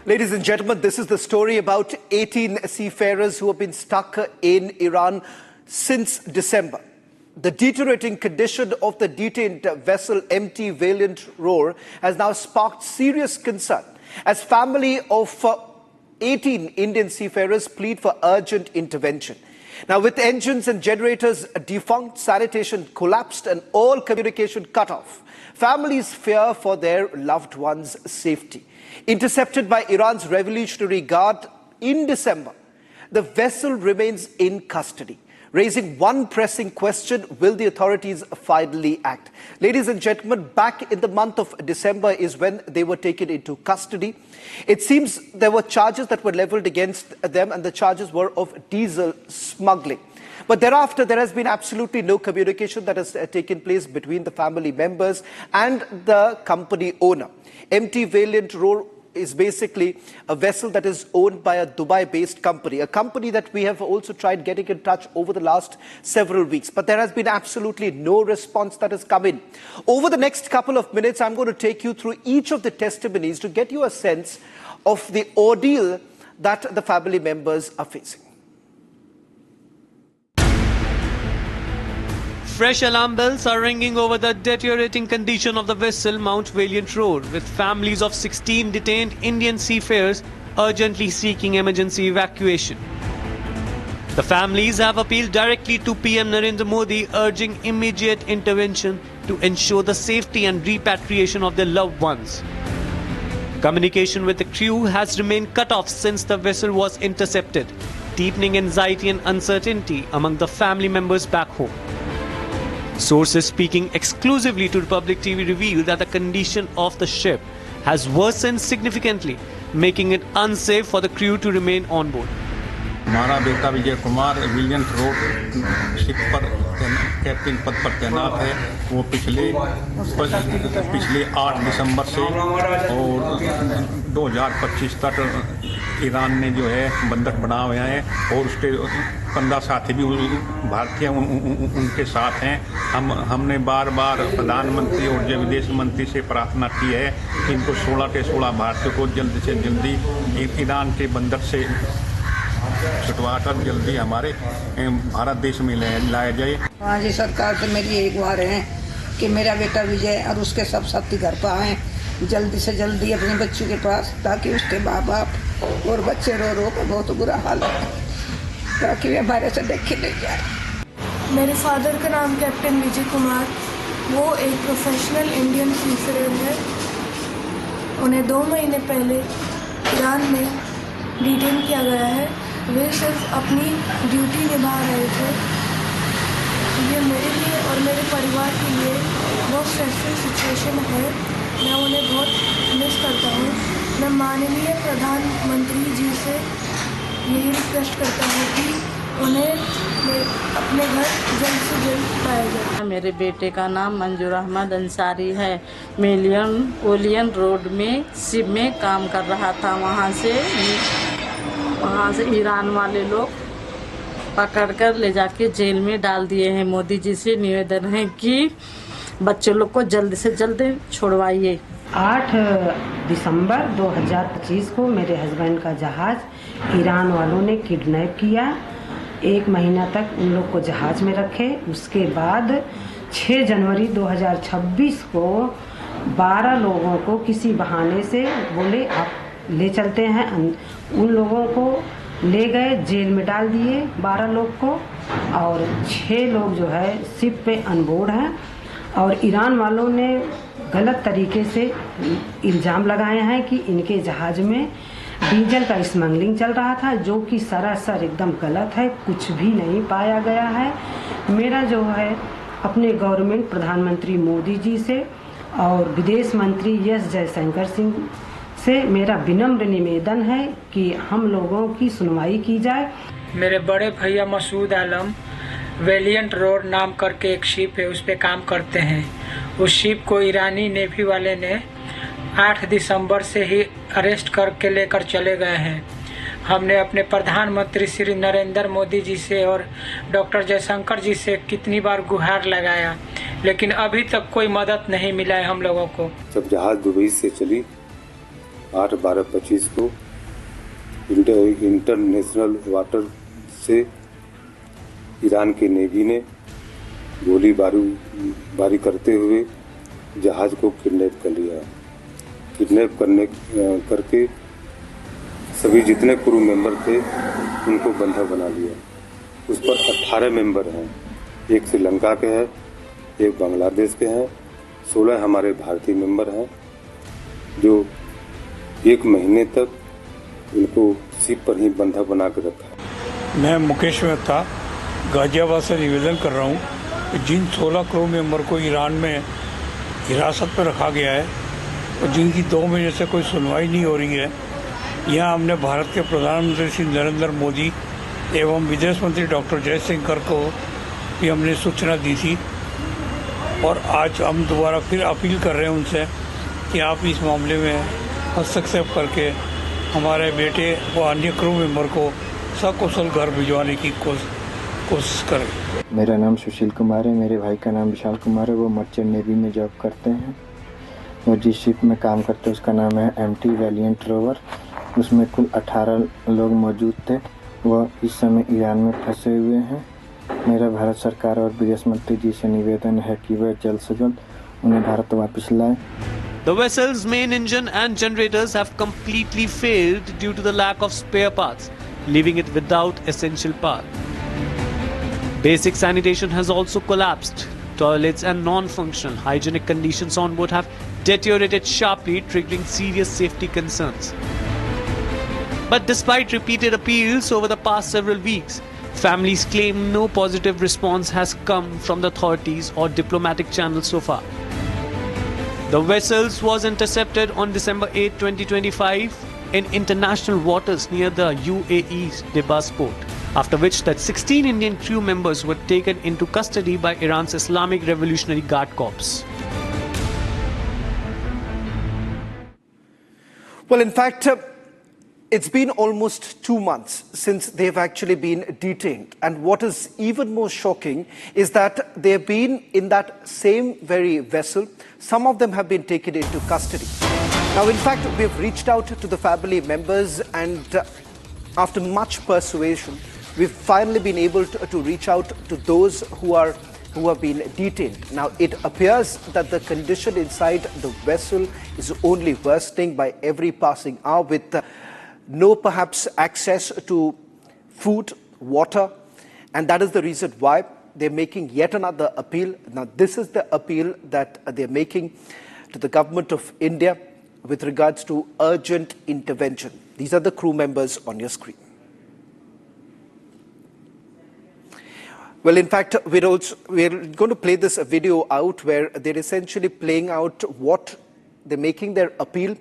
Ladies and gentlemen, this is the story about 18 seafarers who have been stuck in Iran since December. The deteriorating condition of the detained vessel MT Valiant Roar has now sparked serious concern as family of 18 Indian seafarers plead for urgent intervention. Now, with engines and generators defunct, sanitation collapsed and all communication cut off, families fear for their loved ones' safety. Intercepted by Iran's Revolutionary Guard in December, the vessel remains in custody, raising one pressing question: will the authorities finally act? Ladies and gentlemen, back in the month of December is when they were taken into custody. It seems there were charges that were leveled against them, and the charges were of diesel smuggling. But thereafter, there has been absolutely no communication that has taken place between the family members and the company owner. MT Valiant Roar is basically a vessel that is owned by a Dubai-based company, a company that we have also tried getting in touch over the last several weeks. But there has been absolutely no response that has come in. Over the next couple of minutes, I'm going to take you through each of the testimonies to get you a sense of the ordeal that the family members are facing. Fresh alarm bells are ringing over the deteriorating condition of the vessel Mount Valiant Roar, with families of 16 detained Indian seafarers urgently seeking emergency evacuation. The families have appealed directly to PM Narendra Modi, urging immediate intervention to ensure the safety and repatriation of their loved ones. Communication with the crew has remained cut off since the vessel was intercepted, deepening anxiety and uncertainty among the family members back home. Sources speaking exclusively to Republic TV reveal that the condition of the ship has worsened significantly, making it unsafe for the crew to remain on board. हमारा बेटा Vijay Kumar विलियंट road ship पर captain पद पर तैनात है। वो पिछले 8 दिसंबर से और 2025 तक ईरान ने जो है बंधक बना हुआ है और उसके 15 साथी भी भारतीय उनके साथ हैं। हमने बार बार प्रधानमंत्री और विदेश मंत्री से प्रार्थना की है कि इनको 16 के 16 भारतीयों को जल्द से जल्दी ईरान के बंधक से छुटवाकर जल्दी हमारे भारत देश में लाया जाए। हाँ जी, सरकार से मेरी एक बार है कि मेरा बेटा विजय और उसके सब साथी घर पर आए जल्दी से जल्दी अपने बच्चों के पास, ताकि उसके माँ बाप और बच्चे रो रो का बहुत बुरा हाल है, ताकि वे हमारे से देखे नहीं जाए। मेरे फादर का नाम कैप्टन विजय कुमार, वो एक प्रोफेशनल इंडियन सीफेयर है। उन्हें 2 महीने पहले ईरान में डिटेन किया गया है। वे सिर्फ अपनी ड्यूटी निभा रहे थे। ये मेरे लिए और मेरे परिवार के लिए बहुत स्ट्रेसफुल सिचुएशन है। मैं उन्हें बहुत मिस करता हूँ। मैं माननीय प्रधानमंत्री जी से यही रिक्वेस्ट करता हूँ कि उन्हें अपने घर जल्द से जल्द पाया जाए। मेरे बेटे का नाम मंजूर अहमद अंसारी है। ओलियन रोड में शिप में काम कर रहा था। वहाँ से ईरान वाले लोग पकड़कर ले जाके जेल में डाल दिए हैं। मोदी जी से निवेदन है कि बच्चों लोग को जल्द से जल्द छोड़वाइए। 8 दिसंबर 2025 को मेरे हस्बैंड का जहाज ईरान वालों ने किडनैप किया। 1 महीना तक उन लोग को जहाज में रखे। उसके बाद 6 जनवरी 2026 को 12 लोगों को किसी बहाने से बोले आप ले चलते हैं। उन लोगों को ले गए, जेल में डाल दिए 12 लोग को, और 6 लोग जो है शिप पे अनबोर्ड हैं। और ईरान वालों ने गलत तरीके से इल्ज़ाम लगाए हैं कि इनके जहाज़ में डीजल का स्मगलिंग चल रहा था, जो कि सरासर एकदम गलत है। कुछ भी नहीं पाया गया है। मेरा जो है अपने गवर्नमेंट प्रधानमंत्री मोदी जी से और विदेश मंत्री एस जयशंकर सिंह से मेरा विनम्र निवेदन है कि हम लोगों की सुनवाई की जाए। मेरे बड़े भैया मसूद आलम वेलियंट रोर नाम करके एक शिप है, उस पर काम करते हैं। उस शिप को ईरानी नेवी वाले ने 8 दिसंबर से ही अरेस्ट करके लेकर चले गए हैं। हमने अपने प्रधानमंत्री श्री नरेंद्र मोदी जी से और डॉक्टर जयशंकर जी से कितनी बार गुहार लगाया, लेकिन अभी तक कोई मदद नहीं मिला है हम लोगों को। जब जहाज दुबई से चली 8/12/25 को इंटरनेशनल वाटर से ईरान के नेवी ने गोलीबारी करते हुए जहाज को किडनैप कर लिया। किडनैप करके सभी जितने क्रू मेंबर थे उनको बंधक बना लिया। उस पर 18 मेंबर हैं, एक श्रीलंका के हैं, एक बांग्लादेश के हैं, 16 हमारे भारतीय मेंबर हैं, जो 1 महीने तक उनको शिप पर ही बंधक बना कर रखा। मैं मुकेश मेहता गाजियाबाद से निवेदन कर रहा हूँ कि जिन 16 क्रू मेंबर को ईरान में हिरासत में रखा गया है और जिनकी 2 महीने से कोई सुनवाई नहीं हो रही है, यहाँ हमने भारत के प्रधानमंत्री श्री नरेंद्र मोदी एवं विदेश मंत्री डॉक्टर जयशंकर को भी हमने सूचना दी थी और आज हम दोबारा फिर अपील कर रहे हैं उनसे कि आप इस मामले में हस्तक्षेप करके हमारे बेटे व अन्य क्रू मेंबर को सकुशल घर भिजवाने की कोशिश करें। मेरा नाम सुशील कुमार है, मेरे भाई का नाम विशाल कुमार है। वो मर्चेंट नेवी में जॉब करते हैं और जिस शिप में काम करते हैं उसका नाम है MT वैलिएंट रोवर। उसमें कुल 18 लोग मौजूद थे। वह इस समय ईरान में फंसे हुए हैं। मेरा भारत सरकार और विदेश मंत्री जी से निवेदन है कि वह जल्द से जल्द उन्हें भारत वापस लाएं। The vessel's main engine and generators have completely failed due to the lack of spare parts, leaving it without essential power. Basic sanitation has also collapsed. Toilets and non-functional hygienic conditions on board have deteriorated sharply, triggering serious safety concerns. But despite repeated appeals over the past several weeks, families claim no positive response has come from the authorities or diplomatic channels so far. The vessels was intercepted on December 8, 2025 in international waters near the UAE's Dibas port, after which that 16 Indian crew members were taken into custody by Iran's Islamic Revolutionary Guard Corps. Well, in fact, it's been almost 2 months since they've actually been detained. And what is even more shocking is that they've been in that same very vessel. Some of them have been taken into custody. Now, in fact, we've reached out to the family members, and after much persuasion, we've finally been able to reach out to those who have been detained. Now, it appears that the condition inside the vessel is only worsening by every passing hour, with no perhaps access to food, water, and that is the reason why they're making yet another appeal. Now, this is the appeal that they're making to the government of India with regards to urgent intervention. These are the crew members on your screen. Well, in fact, we're going to play this video out where they're essentially playing out what they're making their appeal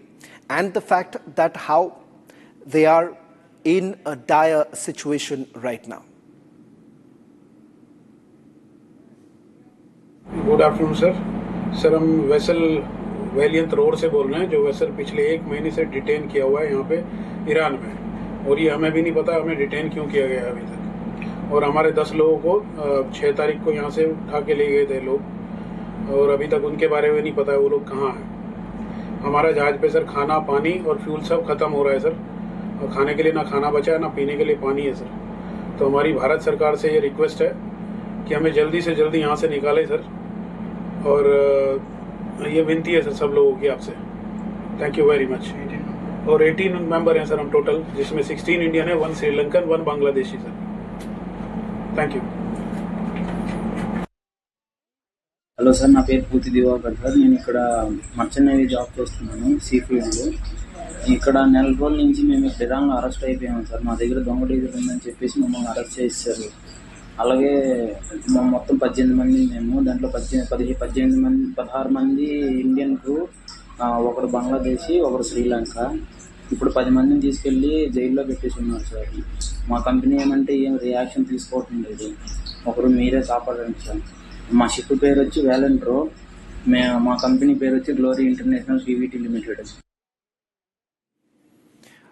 and the fact that how they are in a dire situation right now. Good afternoon sir. Sir, हम vessel Valiant rover से बोल रहे हैं, जो vessel पिछले 1 महीने से detain किया हुआ है यहाँ पे ईरान में, और ये हमें भी नहीं पता हमें डिटेन क्यों किया गया अभी तक। और हमारे 10 लोगों को 6 तारीख को यहाँ से उठा के ले गए थे लोग, और अभी तक उनके बारे में नहीं पता है वो लोग कहाँ हैं। हमारा जहाज पे सर खाना, पानी और फ्यूल सब खत्म हो रहा है सर, और खाने के लिए ना खाना बचा है ना पीने के लिए पानी है सर। तो हमारी भारत सरकार से ये रिक्वेस्ट है कि हमें जल्दी से जल्दी यहाँ से निकालें सर, और ये विनती है सर सब लोगों की आपसे। Thank you very much. और 18 मेंबर हैं सर हम टोटल, जिसमें 16 इंडियन है, 1 Sri Lankan, 1 Bangladeshi sir. Thank you. Hello sir, నా పేరు పూతి దివాకర్ సార్। నేను ఇక్కడ మర్చెంట్ నేవీ జాబ్ చేస్తున్నాను సీ ఫీల్డ్లో। ఇక్కడ నెల రోజుల నుంచి మేము ఇక్కడ ఇరాన్లో అరెస్ట్ అయిపోయాము సార్। మా దగ్గర దొంగ డీజిల్ ఉందని చెప్పేసి మమ్మల్ని అరెస్ట్ చేశారు। అలాగే మొత్తం 18 మంది మేము, దాంట్లో 16 మంది ఇండియన్ క్రూ, ఒకరు బంగ్లాదేశీ, ఒకరు శ్రీలంక। ఇప్పుడు 10 మందిని తీసుకెళ్ళి జైల్లో పెట్టేసి ఉన్నారు సార్। మా కంపెనీ ఏమంటే ఏం రియాక్షన్ తీసుకోవటం లేదు। ఒకరు మీరే కాపాడండి సార్। మా షిప్ పేరు వచ్చి వ్యాలెంట్ రో, మా కంపెనీ పేరు వచ్చి గ్లోరీ ఇంటర్నేషనల్ పీవీటీ లిమిటెడ్।